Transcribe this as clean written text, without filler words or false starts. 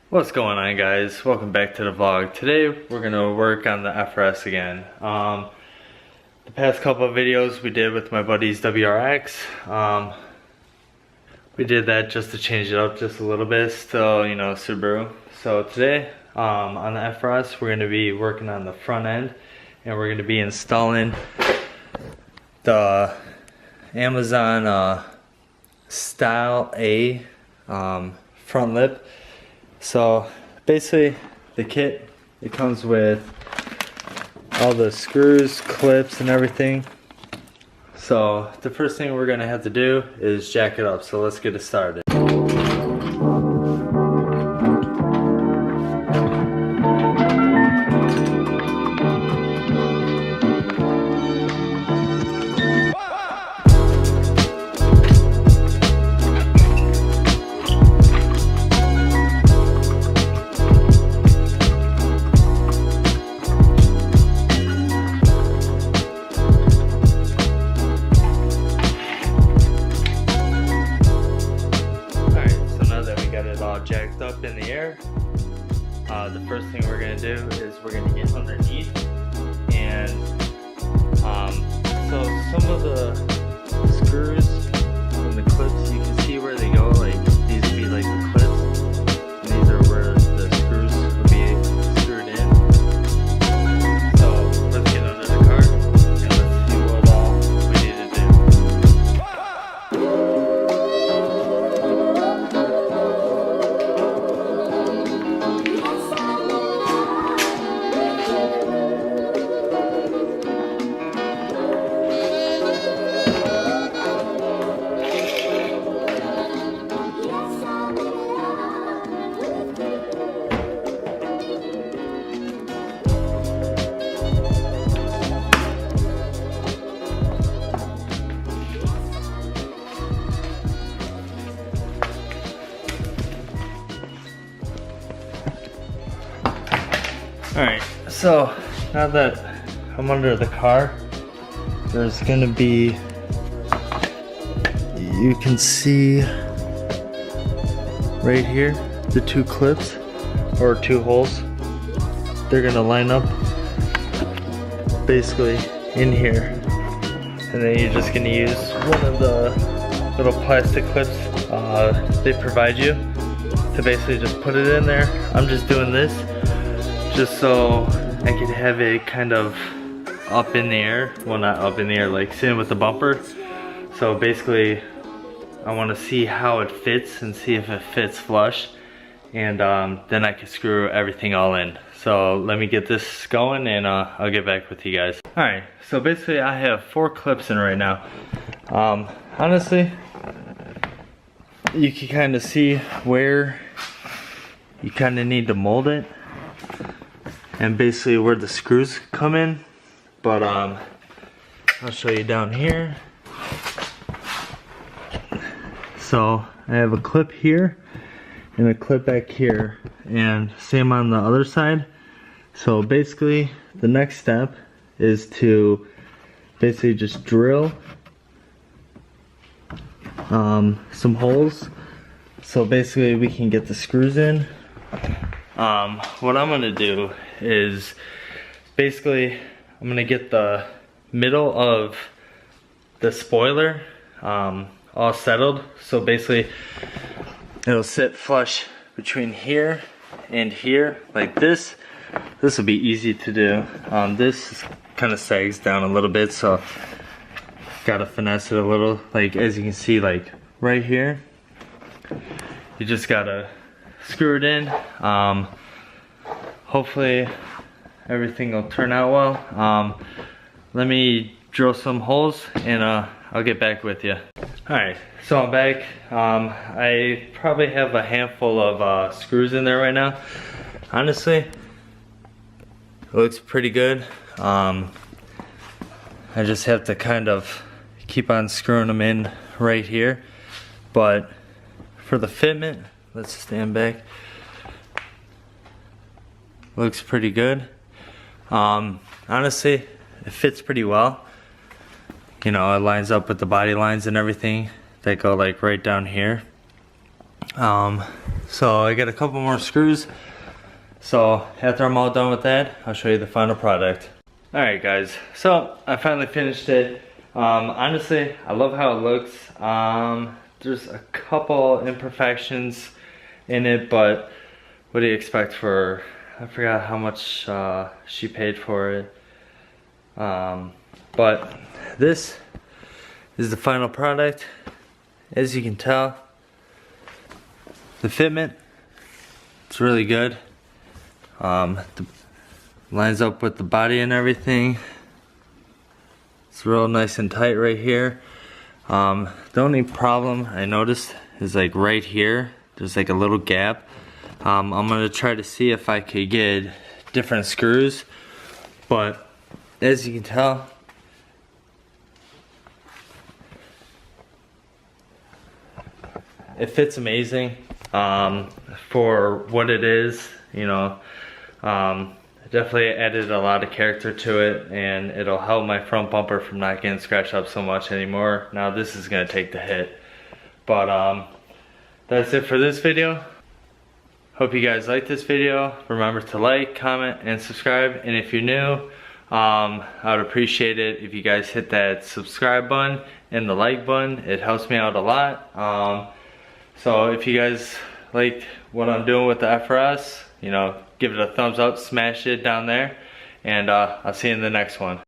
What's going on, guys? Welcome back to the vlog. Today we're gonna work on the FRS again. The past couple of videos we did with my buddy's WRX. We did that just to change it up just a little bit, still, you know, Subaru. So today on the FRS we're gonna be working on the front end, and we're gonna be installing the Amazon Style A front lip. So basically the kit, it comes with all the screws, clips and everything. So the first thing we're gonna have to do is jack it up. So let's get it started. Jacked up in the air, the first thing we're going to do is we're going to get underneath, and so some of the screws and the clips, you can see where they go. Like these would be like the clips, and these are where the screws would be screwed in. So let's get under the car and let's see what we need to do. Alright, so now that I'm under the car, there's gonna be, you can see right here, the two clips, or two holes. They're gonna line up basically in here. And then you're just gonna use one of the little plastic clips they provide you to basically just put it in there. I'm just doing this just so I can have it kind of up in the air. Well, not up in the air, like sitting with the bumper. So basically I want to see how it fits and see if it fits flush, and then I can screw everything all in. So let me get this going and I'll get back with you guys. Alright, so basically I have 4 clips in right now. Honestly, you can kind of see where you kind of need to mold it, and basically where the screws come in, but I'll show you down here. So I have a clip here and a clip back here, and same on the other side. So basically the next step is to basically just drill some holes so basically we can get the screws in. What I'm gonna do is basically I'm gonna get the middle of the spoiler all settled, so basically it'll sit flush between here and here like this. This will be easy to do. This kind of sags down a little bit, so gotta finesse it a little. Like as you can see, like right here, you just gotta screw it in. Hopefully everything will turn out well. Let me drill some holes and I'll get back with you. Alright, so I'm back. I probably have a handful of screws in there right now. Honestly, it looks pretty good. I just have to kind of keep on screwing them in right here. But for the fitment, let's stand back. Looks pretty good. Honestly, it fits pretty well. You know, it lines up with the body lines and everything that go like right down here. So I got a couple more screws. So after I'm all done with that, I'll show you the final product. Alright guys, so I finally finished it. Honestly, I love how it looks. There's a couple imperfections in it, but what do you expect for, I forgot how much she paid for it. But this is the final product. As you can tell, the fitment, it's really good. Lines up with the body and everything. It's real nice and tight right here. The only problem I noticed is like right here, there's like a little gap. I'm gonna try to see if I could get different screws, but as you can tell, it fits amazing for what it is, you know. Definitely added a lot of character to it, and it'll help my front bumper from not getting scratched up so much anymore. Now this is gonna take the hit, but that's it for this video. Hope you guys liked this video. Remember to like, comment, and subscribe. And if you're new, I would appreciate it if you guys hit that subscribe button and the like button. It helps me out a lot. So if you guys like what I'm doing with the FRS, you know, give it a thumbs up, smash it down there, and I'll see you in the next one.